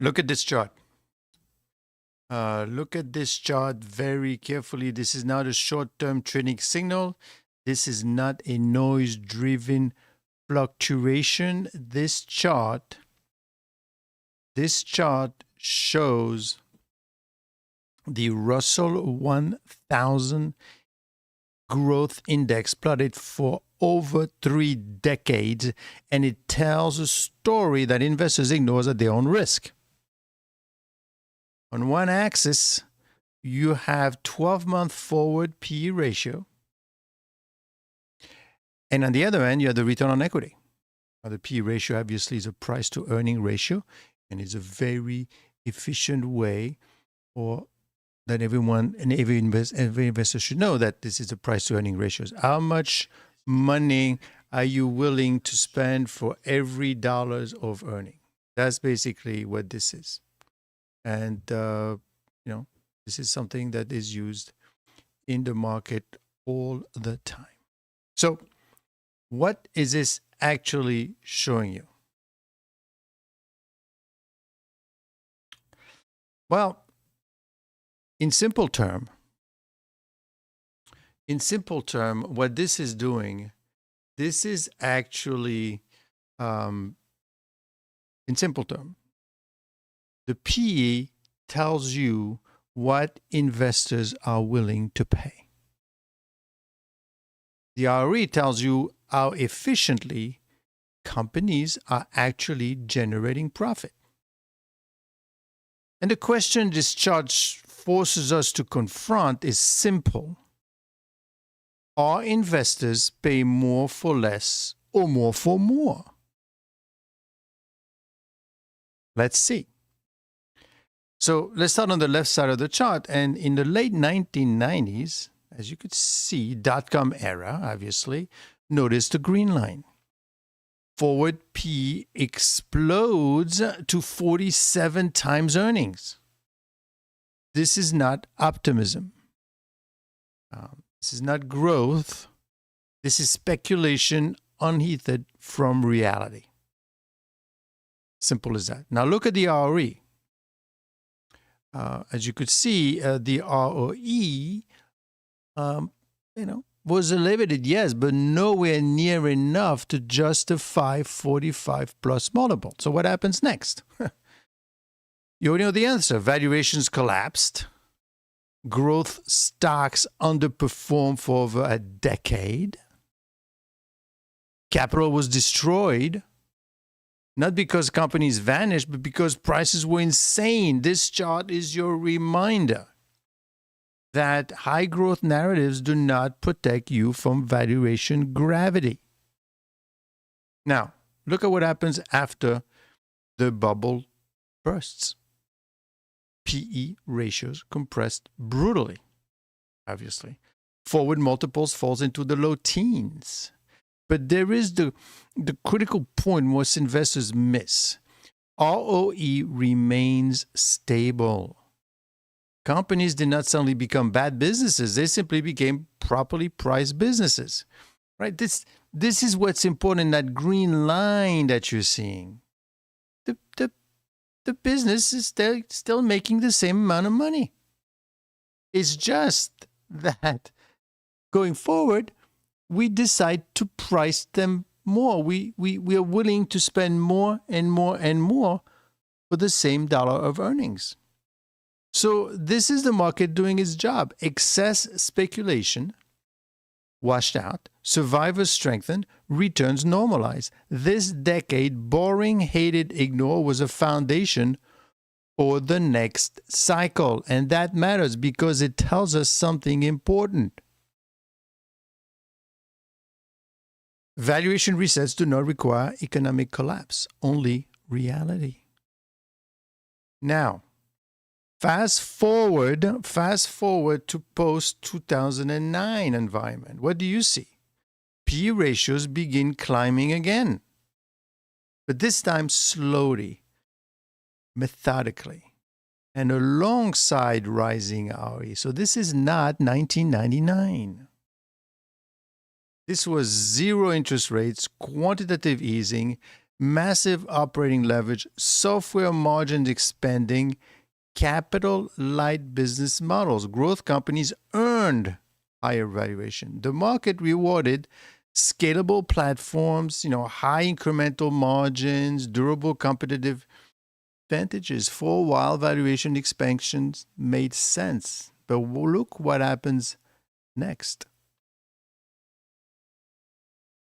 Look at this chart. Look at this chart very carefully. This is not a short-term trading signal. This is not a noise-driven fluctuation. This chart shows the Russell 1000 growth index plotted for over 3 decades, and it tells a story that investors ignore at their own risk. On one axis, you have 12-month forward PE ratio. And on the other end, you have the return on equity. Now, the PE ratio obviously is a price to earning ratio, and it's a very efficient way that everyone and every investor should know that this is a price to earning ratios. How much money are you willing to spend for every dollars of earning? That's basically what this is. And, this is something that is used in the market all the time. So what is this actually showing you? Well, in simple term, what this is doing, this is actually, in simple term, the PE tells you what investors are willing to pay. The ROE tells you how efficiently companies are actually generating profit. And the question this chart forces us to confront is simple. Are investors pay more for less or more for more? Let's see. So let's start on the left side of the chart. And in the late 1990s, as you could see, dot-com era, obviously, notice the green line. Forward P explodes to 47 times earnings. This is not optimism. This is not growth. This is speculation unheated from reality. Simple as that. Now look at the ROE. As you could see, the ROE, was elevated, yes, but nowhere near enough to justify 45 plus multiple. So what happens next? You already know the answer. Valuations collapsed. Growth stocks underperformed for over a decade. Capital was destroyed. Not because companies vanished, but because prices were insane. This chart is your reminder that high growth narratives do not protect you from valuation gravity. Now, look at what happens after the bubble bursts. PE ratios compressed brutally, obviously. Forward multiples falls into the low teens. But there is the critical point most investors miss. ROE remains stable. Companies did not suddenly become bad businesses. They simply became properly priced businesses. Right? This is what's important in that green line that you're seeing. The business is still making the same amount of money. It's just that going forward, we decide to price them more. We are willing to spend more and more and more for the same dollar of earnings. So this is the market doing its job. Excess speculation washed out, survivors strengthened, returns normalized. This decade, boring, hated, ignore was a foundation for the next cycle. And that matters because it tells us something important. Valuation resets do not require economic collapse, only reality. Now, fast forward to post-2009 environment. What do you see? PE ratios begin climbing again, but this time slowly, methodically, and alongside rising ROE. So this is not 1999. This was zero interest rates, quantitative easing, massive operating leverage, software margins expanding, capital light business models. Growth companies earned higher valuation. The market rewarded scalable platforms, high incremental margins, durable competitive advantages. For a while, valuation expansions made sense. But look what happens next.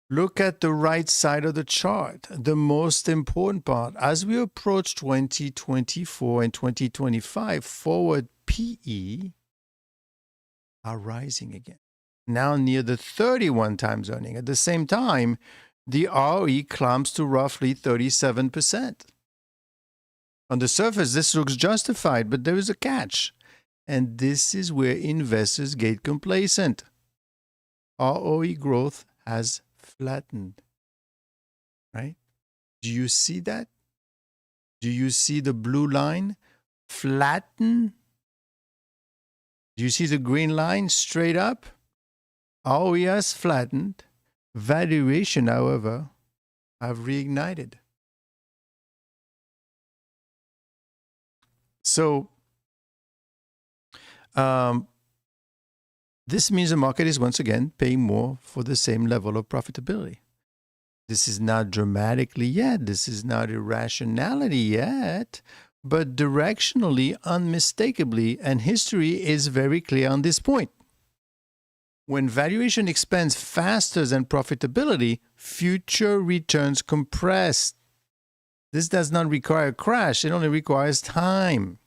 Look at the right side of the chart, the most important part. As we approach 2024 and 2025, forward PE are rising again, now near the 31 times earning. At the same time, the ROE climbs to roughly 37%. On the surface, this looks justified, but there is a catch. And this is where investors get complacent. ROE growth has flattened, right? Do you see that? Do you see the blue line flatten? Do you see the green line straight up? ROE has flattened. Valuation, however, have reignited. So, this means the market is once again paying more for the same level of profitability. This is not dramatically yet. This is not irrationality yet, but directionally, unmistakably, and history is very clear on this point. When valuation expands faster than profitability, future returns compress. This does not require a crash. It only requires time.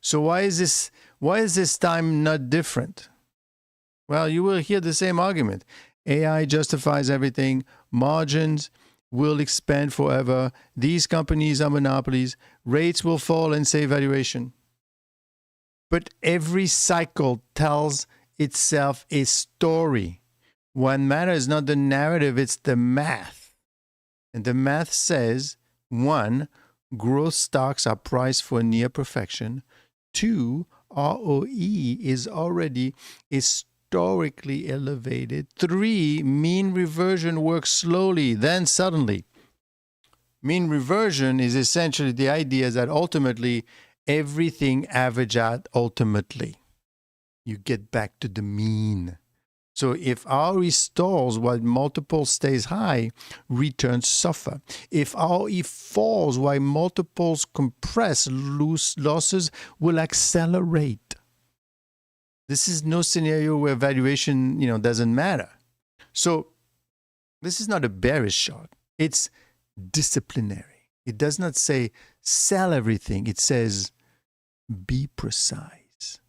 So why is this time not different? Well, you will hear the same argument. AI justifies everything. Margins will expand forever. These companies are monopolies. Rates will fall and save valuation. But every cycle tells itself a story. What matters is not the narrative, it's the math. And the math says, 1, growth stocks are priced for near perfection. 2, ROE is already historically elevated. 3, mean reversion works slowly, then suddenly. Mean reversion is essentially the idea that ultimately everything averages out ultimately. You get back to the mean. So if ROE stalls while multiple stays high, returns suffer. If ROE falls while multiples compress, losses will accelerate. This is no scenario where valuation, doesn't matter. So this is not a bearish chart. It's disciplinary. It does not say sell everything. It says be precise.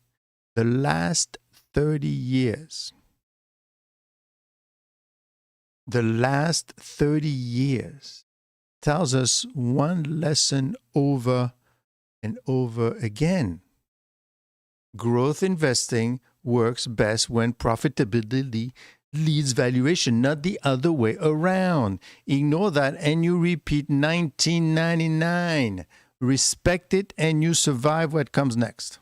The last 30 years, tells us one lesson over and over again. Growth investing works best when profitability leads valuation, not the other way around. Ignore that and you repeat 1999. Respect it and you survive what comes next.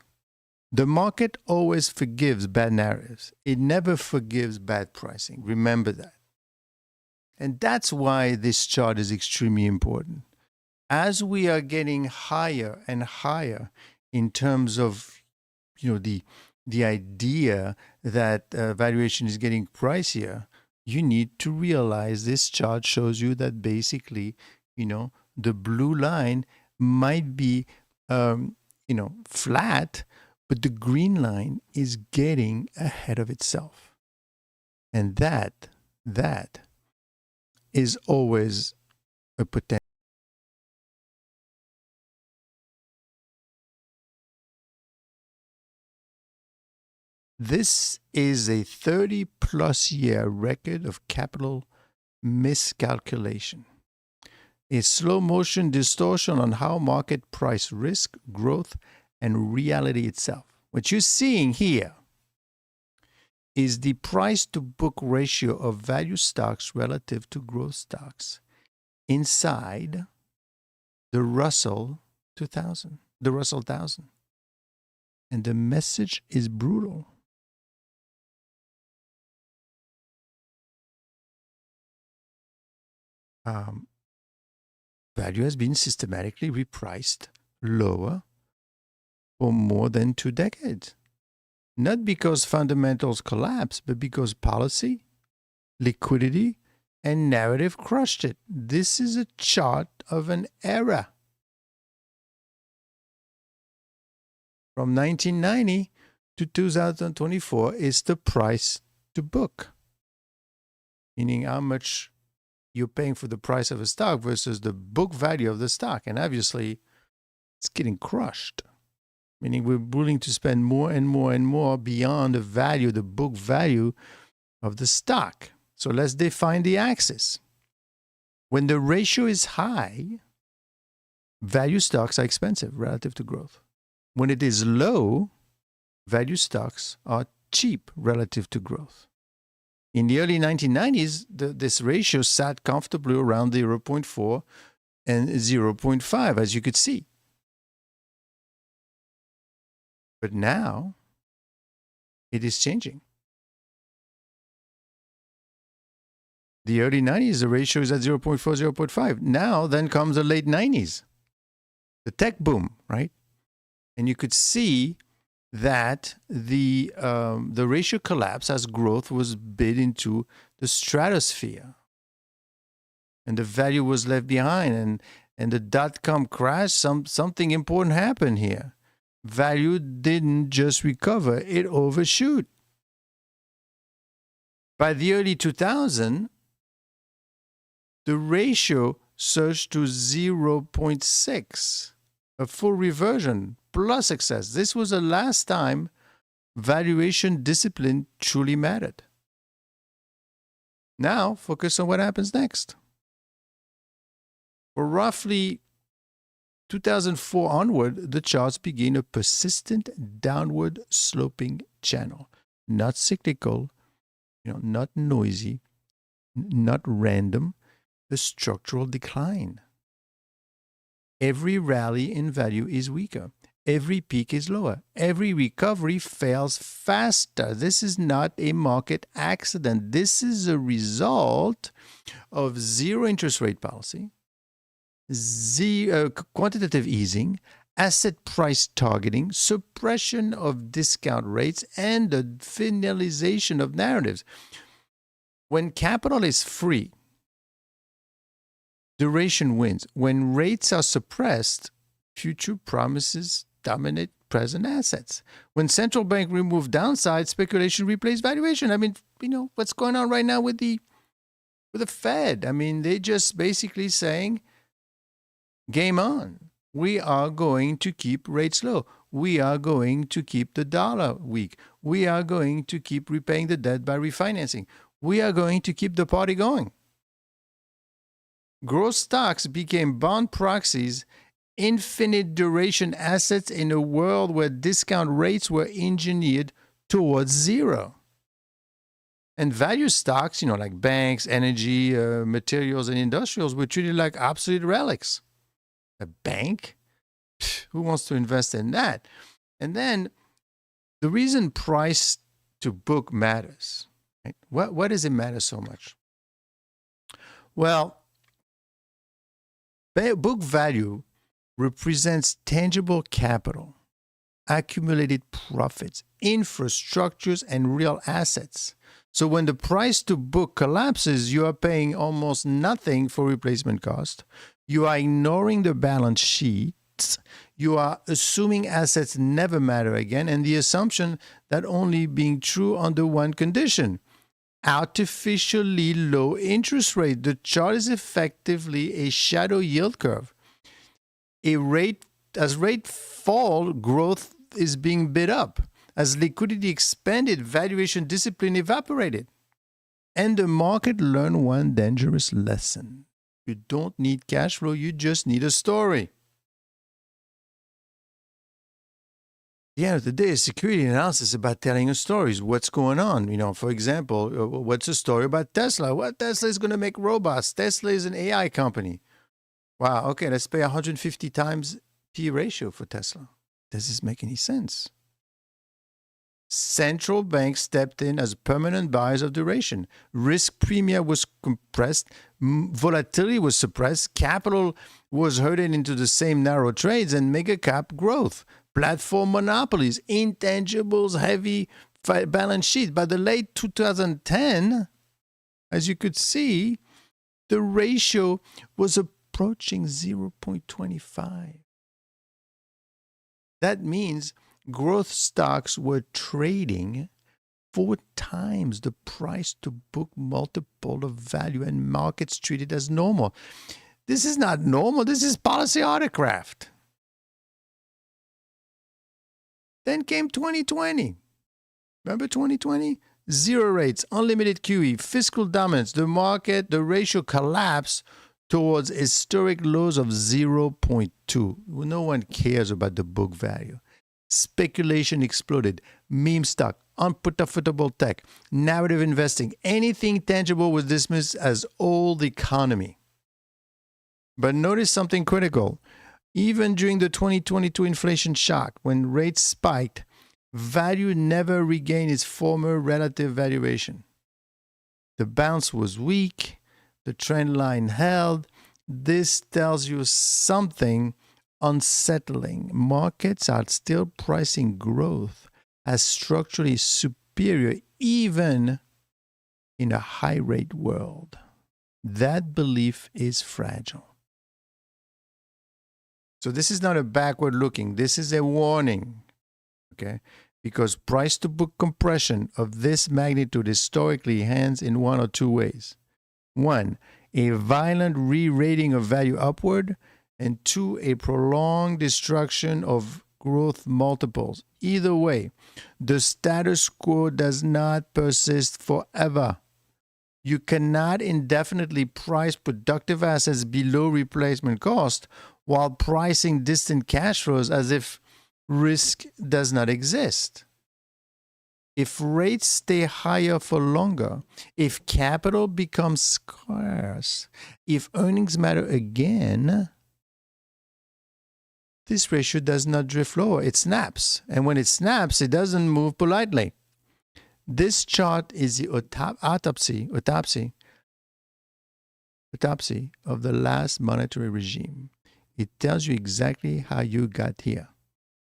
The market always forgives bad narratives. It never forgives bad pricing. Remember that. And that's why this chart is extremely important. As we are getting higher and higher in terms of, the idea that valuation is getting pricier, you need to realize this chart shows you that basically, the blue line might be, flat, but the green line is getting ahead of itself. And that is always a potential. This is a 30-plus year record of capital miscalculation. A slow-motion distortion on how market price risk, growth, and reality itself. What you're seeing here is the price-to-book ratio of value stocks relative to growth stocks inside the Russell 2000, the Russell 1000. And the message is brutal. value has been systematically repriced lower for more than 2 decades. Not because fundamentals collapsed, but because policy, liquidity, and narrative crushed it. This is a chart of an era. From 1990 to 2024 is the price to book, meaning how much you're paying for the price of a stock versus the book value of the stock. And obviously, it's getting crushed, meaning we're willing to spend more and more and more beyond the value, the book value of the stock. So let's define the axis. When the ratio is high, value stocks are expensive relative to growth. When it is low, value stocks are cheap relative to growth. In the early 1990s, this ratio sat comfortably around 0.4 and 0.5, as you could see. But now, it is changing. The early 90s, the ratio is at 0.4, 0.5. Now, then comes the late 90s, the tech boom, right? And you could see that the ratio collapsed as growth was bid into the stratosphere. And the value was left behind. And the dot-com crash, something important happened here. Value didn't just recover, it overshoot. By the early 2000s, the ratio surged to 0.6, a full reversion plus excess. This was the last time valuation discipline truly mattered. Now, focus on what happens next. For roughly 2004 onward, the charts begin a persistent downward sloping channel. Not cyclical, not noisy, not random, a structural decline. Every rally in value is weaker. Every peak is lower. Every recovery fails faster. This is not a market accident. This is a result of zero interest rate policy, quantitative easing, asset price targeting, suppression of discount rates, and the finalization of narratives. When capital is free, duration wins. When rates are suppressed, future promises dominate present assets. When central bank remove downside, speculation replaces valuation. I mean, what's going on right now with the Fed? I mean, they just basically saying, game on. We are going to keep rates low. We are going to keep the dollar weak. We are going to keep repaying the debt by refinancing. We are going to keep the party going. Growth stocks became bond proxies, infinite duration assets in a world where discount rates were engineered towards zero. And value stocks, like banks, energy, materials, and industrials were treated like obsolete relics. A bank? Who wants to invest in that? And then the reason price to book matters, right? Why does it matter so much? Well, book value represents tangible capital, accumulated profits, infrastructures, and real assets. So when the price to book collapses, you are paying almost nothing for replacement cost. You are ignoring the balance sheets. You are assuming assets never matter again, and the assumption that only being true under one condition: artificially low interest rate. The chart is effectively a shadow yield curve. As rates fall, growth is being bid up. As liquidity expanded, valuation discipline evaporated. And the market learned one dangerous lesson. You don't need cash flow, you just need a story. At the end of the day, security analysis is about telling a story. What's going on? For example, what's the story about Tesla? Well, Tesla is going to make robots. Tesla is an AI company. Wow, okay, let's pay 150 times P ratio for Tesla. Does this make any sense? Central banks stepped in as permanent buyers of duration. Risk premia was compressed, volatility was suppressed, capital was herded into the same narrow trades, and mega cap growth. Platform monopolies, intangibles, heavy balance sheet. By the late 2010, as you could see, the ratio was approaching 0.25. That means growth stocks were trading 4 times the price to book multiple of value, and markets treated as normal. This is not normal. This is policy autocraft. Then came 2020. Remember 2020? Zero rates, unlimited QE, fiscal dominance. The market, the ratio collapsed towards historic lows of 0.2. No one cares about the book value. Speculation exploded. Meme stock, unprofitable tech, narrative investing, anything tangible was dismissed as old economy. But notice something critical. Even during the 2022 inflation shock, when rates spiked, value never regained its former relative valuation. The bounce was weak. The trend line held. This tells you something unsettling. Markets are still pricing growth as structurally superior even in a high-rate world. That belief is fragile. So this is not a backward looking. This is a warning, okay? Because price-to-book compression of this magnitude historically ends in one or two ways. One, a violent re-rating of value upward, and two, a prolonged destruction of growth multiples. Either way, the status quo does not persist forever. You cannot indefinitely price productive assets below replacement cost while pricing distant cash flows as if risk does not exist. If rates stay higher for longer, if capital becomes scarce, if earnings matter again, this ratio does not drift lower, it snaps. And when it snaps, it doesn't move politely. This chart is the autopsy of the last monetary regime. It tells you exactly how you got here.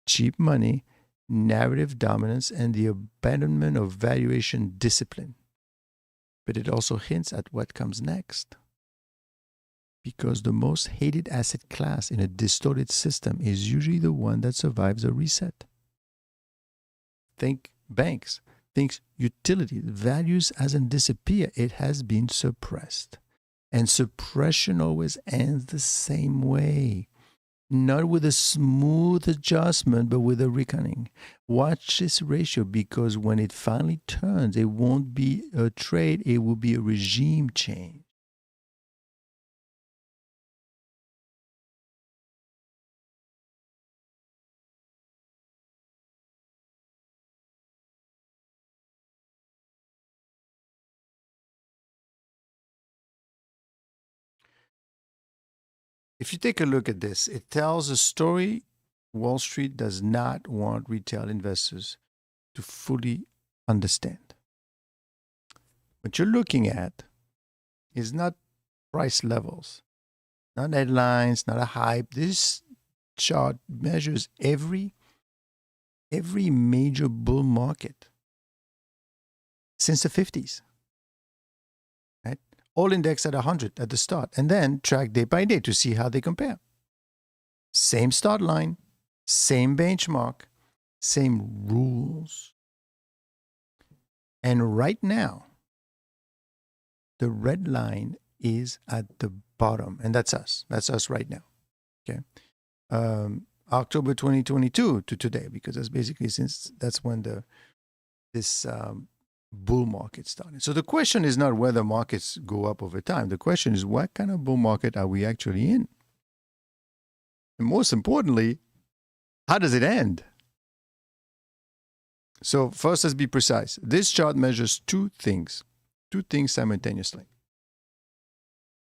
Cheap money, narrative dominance, and the abandonment of valuation discipline. But it also hints at what comes next. Because the most hated asset class in a distorted system is usually the one that survives a reset. Think banks. Think utility. Values hasn't disappeared. It has been suppressed. And suppression always ends the same way. Not with a smooth adjustment, but with a reckoning. Watch this ratio, because when it finally turns, it won't be a trade, it will be a regime change. If you take a look at this, it tells a story Wall Street does not want retail investors to fully understand. What you're looking at is not price levels, not headlines, not a hype. This chart measures every major bull market since the 50s. Right? All indexed at 100 at the start, and then track day by day to see how they compare. Same start line, same benchmark, same rules. And right now, the red line is at the bottom, and that's us. That's us right now. Okay, October 2022 to today, because that's basically since that's when this bull market started. So the question is not whether markets go up over time. The question is, what kind of bull market are we actually in? And most importantly, how does it end? So first, let's be precise. This chart measures two things simultaneously.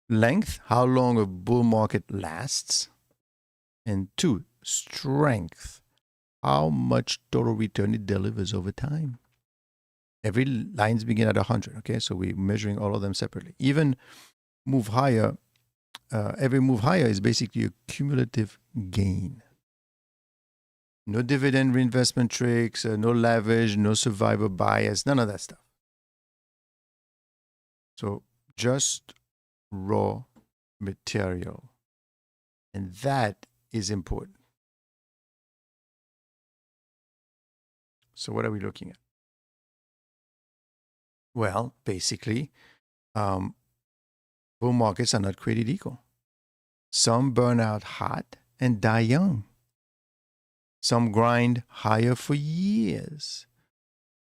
Length, how long a bull market lasts. And two, strength, how much total return it delivers over time. Every lines begin at 100, okay? So we're measuring all of them separately. Even move higher, every move higher is basically a cumulative gain. No dividend reinvestment tricks, no leverage, no survivor bias, none of that stuff. So just raw material. And that is important. So what are we looking at? Well, basically, bull markets are not created equal. Some burn out hot and die young. Some grind higher for years.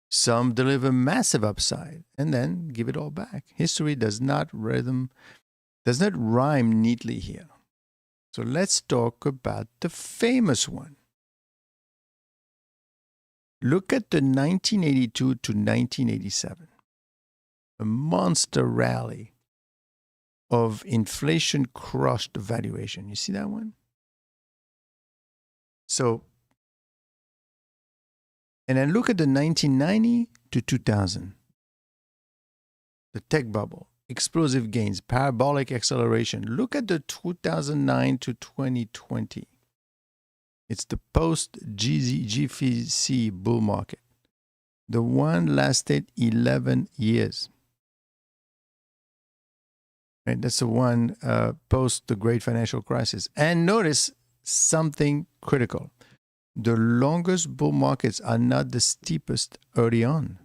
Some deliver massive upside and then give it all back. History does not rhyme neatly here. So let's talk about the famous one. Look at the 1982 to 1987. A monster rally of inflation-crushed valuation. You see that one? So, and then look at the 1990 to 2000. The tech bubble, explosive gains, parabolic acceleration. Look at the 2009 to 2020. It's the post-GFC bull market. The one lasted 11 years. Right? That's the one post the great financial crisis. And notice something critical. The longest bull markets are not the steepest early on.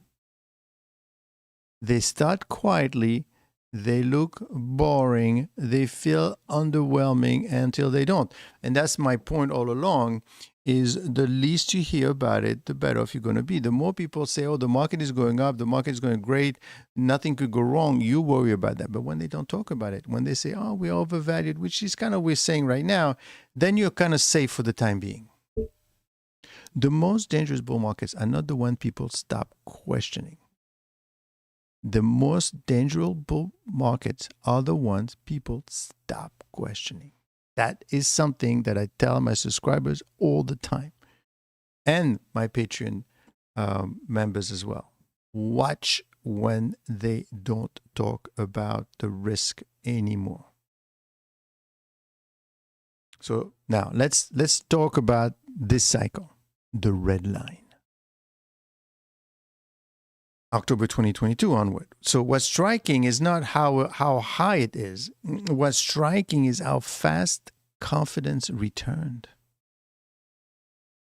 They start quietly, they look boring, they feel underwhelming until they don't. And that's my point all along, is the least you hear about it, the better off you're going to be. The more people say, oh, the market is going up, the market is going great, nothing could go wrong, you worry about that. But when they don't talk about it, when they say, oh, we're overvalued, which is kind of what we're saying right now, then you're kind of safe for the time being. The most dangerous bull markets are not the one people stop questioning. The most dangerous bull markets are the ones people stop questioning. That is something that I tell my subscribers all the time, and my Patreon members as well. Watch when they don't talk about the risk anymore. So now let's talk about this cycle, the red line. October 2022 onward. So what's striking is not how high it is. What's striking is how fast confidence returned.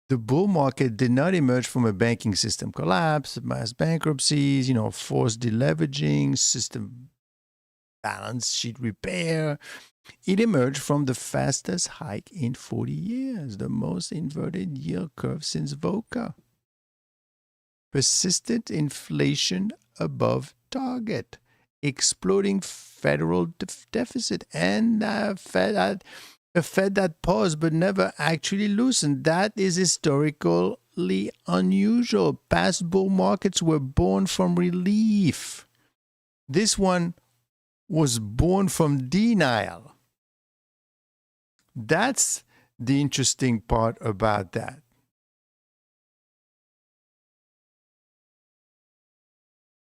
The bull market did not emerge from a banking system collapse, mass bankruptcies, forced deleveraging, system balance sheet repair. It emerged from the fastest hike in 40 years, the most inverted yield curve since VOCA. Persistent inflation above target, exploding federal deficit, and a Fed that paused but never actually loosened. That is historically unusual. Past bull markets were born from relief. This one was born from denial. That's the interesting part about that.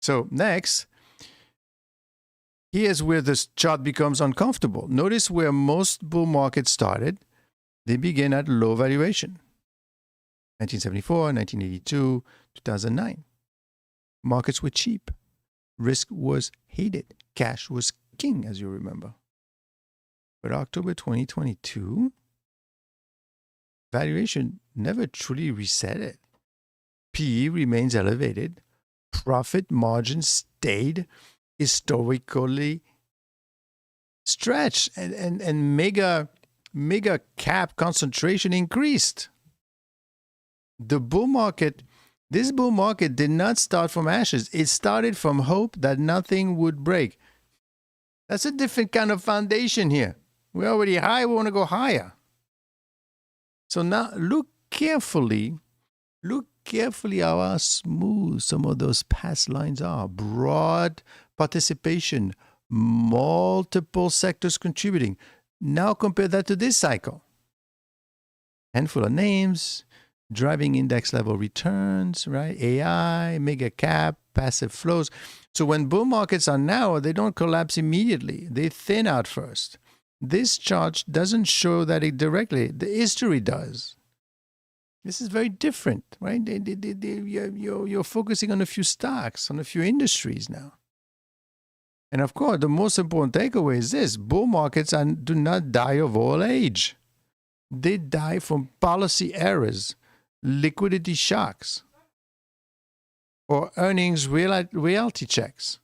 So next, here's where this chart becomes uncomfortable. Notice where most bull markets started. They begin at low valuation. 1974, 1982, 2009. Markets were cheap. Risk was hated. Cash was king, as you remember. But October 2022, valuation never truly reset. PE remains elevated. Profit margins stayed historically stretched, and mega cap concentration increased. This bull market did not start from ashes. It started from hope that nothing would break. That's a different kind of foundation here. We're already high, we want to go higher. So now look carefully how smooth some of those past lines are. Broad participation, multiple sectors contributing. Now compare that to this cycle. Handful of names, driving index level returns, right? AI, mega cap, passive flows. So when bull markets are narrow, they don't collapse immediately. They thin out first. This chart doesn't show that it directly. The history does. This is very different, right? You're focusing on a few stocks, on a few industries now. And of course, the most important takeaway is this: bull markets do not die of old age. They die from policy errors, liquidity shocks, or earnings reality checks.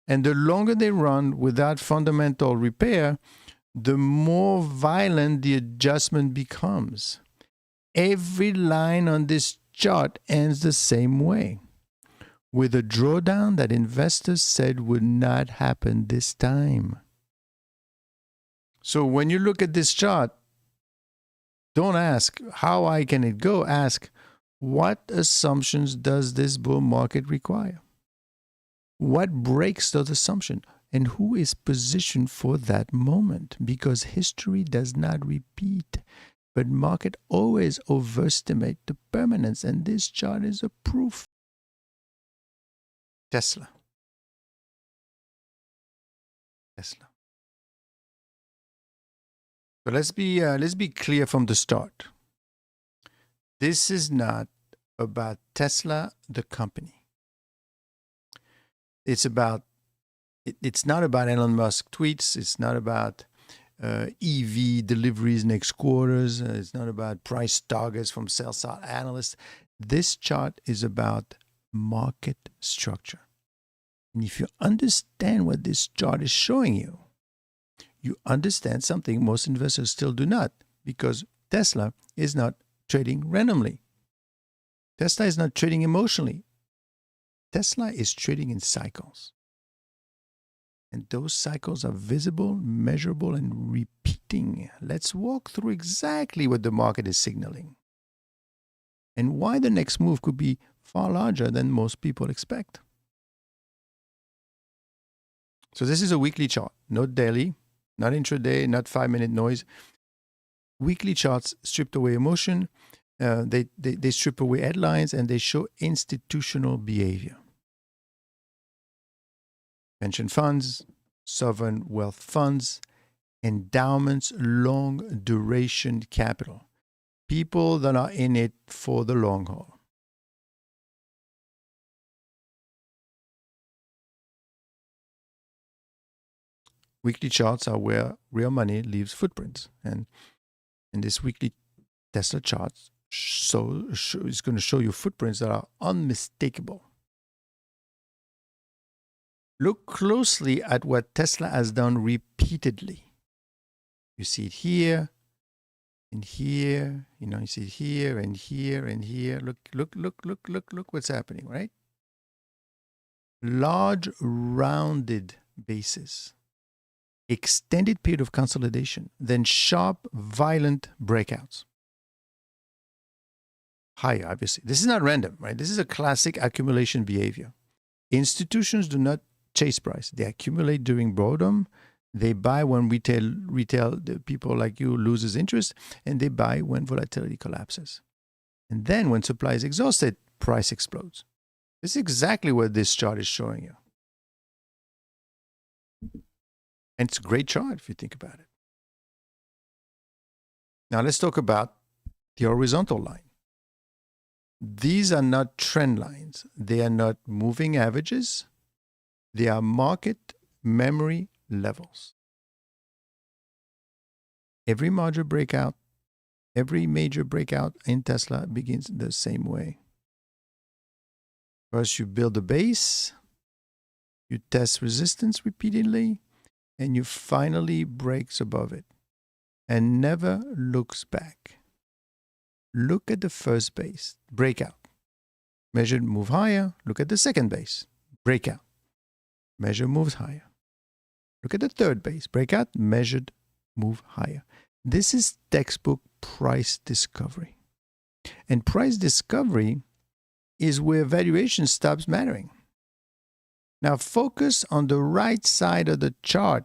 And the longer they run without fundamental repair, the more violent the adjustment becomes. Every line on this chart ends the same way, with a drawdown that investors said would not happen this time. So when you look at this chart, don't ask, how high can it go? Ask, what assumptions does this bull market require? What breaks those assumptions? And who is positioned for that moment? Because history does not repeat, but market always overestimate the permanence, and this chart is a proof. Tesla. So let's be clear from the start. This is not about Tesla, the company. It's not about Elon Musk tweets. It's not about EV deliveries next quarters. It's not about price targets from sell-side analysts. This chart is about market structure. And if you understand what this chart is showing you, you understand something most investors still do not, because Tesla is not trading randomly. Tesla is not trading emotionally. Tesla is trading in cycles. And those cycles are visible, measurable, and repeating. Let's walk through exactly what the market is signaling and why the next move could be far larger than most people expect. So this is a weekly chart, not daily, not intraday, not 5-minute noise. Weekly charts stripped away emotion. They strip away headlines, and they show institutional behavior. Pension funds, sovereign wealth funds, endowments, long duration capital. People that are in it for the long haul. Weekly charts are where real money leaves footprints. And in this weekly Tesla chart, it's going to show you footprints that are unmistakable. Look closely at what Tesla has done repeatedly. You see it here and here, you see it here and here and here. Look what's happening, right? Large rounded bases, extended period of consolidation, then sharp, violent breakouts. Higher, obviously. This is not random, right? This is a classic accumulation behavior. Institutions do not chase price. They accumulate during boredom. They buy when retail people like you loses interest, and they buy when volatility collapses. And then when supply is exhausted, price explodes. This is exactly what this chart is showing you. And it's a great chart if you think about it. Now let's talk about the horizontal line. These are not trend lines. They are not moving averages. They are market memory levels. Every major breakout in Tesla begins the same way. First, you build a base, you test resistance repeatedly, and you finally breaks above it and never looks back. Look at the first base, breakout. Measured, move higher. Look at the second base, breakout. Measure, moves higher. Look at the third base, breakout, measured, move higher. This is textbook price discovery. And price discovery is where valuation stops mattering. Now focus on the right side of the chart.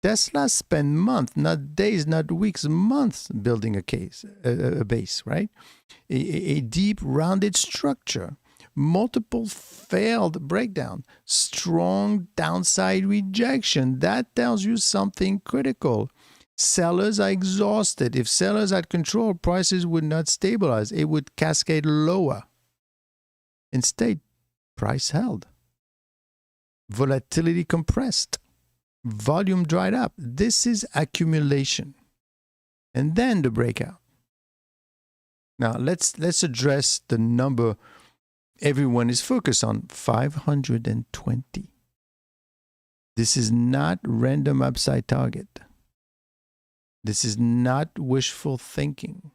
Tesla spent months, not days, not weeks, months building a base, right? A deep, rounded structure, multiple failed breakdown, strong downside rejection. That tells you something critical. Sellers are exhausted. If sellers had control, prices would not stabilize. It would cascade lower. Instead, price held. Volatility compressed. Volume dried up. This is accumulation. And then the breakout. Now, let's address the number everyone is focused on, 520. This is not random upside target. This is not wishful thinking.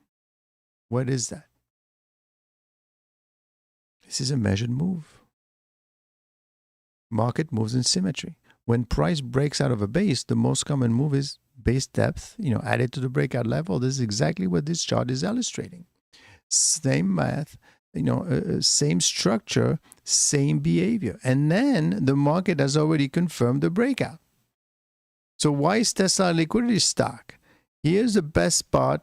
What is that? This is a measured move. Market moves in symmetry. When price breaks out of a base, the most common move is base depth, added to the breakout level. This is exactly what this chart is illustrating. Same math, same structure, same behavior. And then the market has already confirmed the breakout. So why is Tesla a liquidity stock? Here's the best part.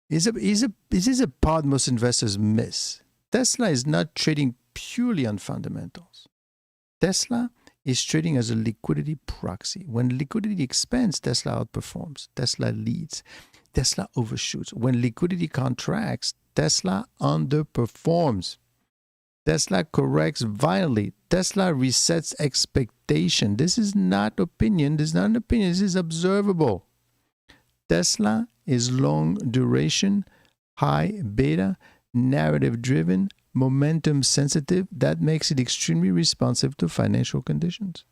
This is a part most investors miss. Tesla is not trading purely on fundamentals. Tesla is trading as a liquidity proxy. When liquidity expands, Tesla outperforms. Tesla leads. Tesla overshoots. When liquidity contracts, Tesla underperforms. Tesla corrects violently. Tesla resets expectation. This is not opinion. This is not an opinion. This is observable. Tesla is long duration, high beta, narrative driven, momentum sensitive. That makes it extremely responsive to financial conditions.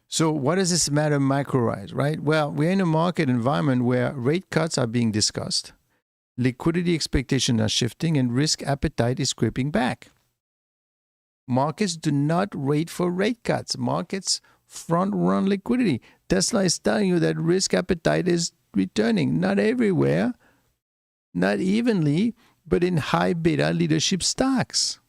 So what does this matter micro-wise, right? Well, we're in a market environment where rate cuts are being discussed, liquidity expectations are shifting, and risk appetite is creeping back. Markets do not wait for rate cuts. Markets front-run liquidity. Tesla is telling you that risk appetite is returning, not everywhere, not evenly, but in high beta leadership stocks.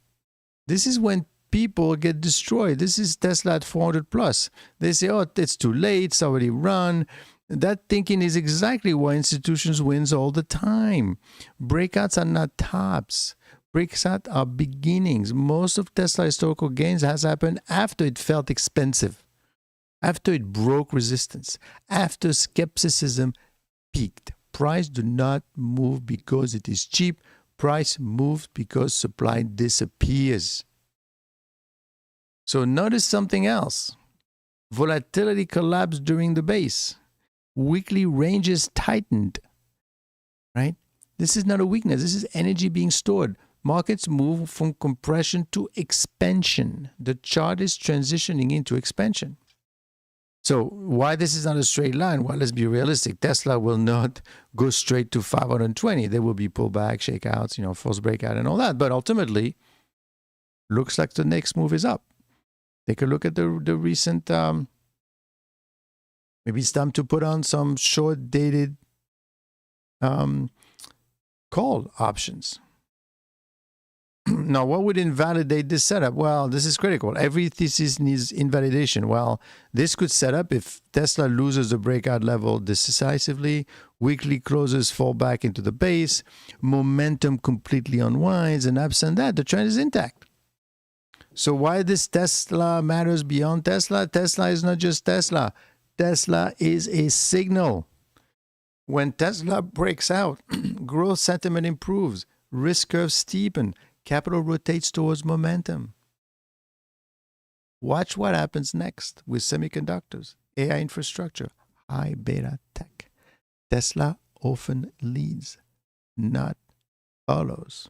This is when people get destroyed. This is Tesla at 400 plus. They say, oh, it's too late, it's already run. That thinking is exactly why institutions wins all the time. Breakouts are not tops. Breakouts are beginnings. Most of Tesla historical gains has happened after it felt expensive, after it broke resistance, after skepticism peaked. Price do not move because it is cheap. Price moves because supply disappears. So notice something else. Volatility collapsed during the base. Weekly ranges tightened, right? This is not a weakness. This is energy being stored. Markets move from compression to expansion. The chart is transitioning into expansion. So why this is not a straight line? Well, let's be realistic. Tesla will not go straight to 520. There will be pullback, shakeouts, false breakout and all that. But ultimately, looks like the next move is up. Take a look at the recent, maybe it's time to put on some short-dated call options. Now, what would invalidate this setup? Well, this is critical. Every thesis needs invalidation. Well, this could set up if Tesla loses the breakout level decisively, weekly closes fall back into the base, momentum completely unwinds, and absent that, the trend is intact. So why this Tesla matters beyond Tesla? Tesla is not just Tesla. Tesla is a signal. When Tesla breaks out, growth sentiment improves, risk curves steepen, capital rotates towards momentum. Watch what happens next with semiconductors, AI infrastructure, high beta tech. Tesla often leads, not follows.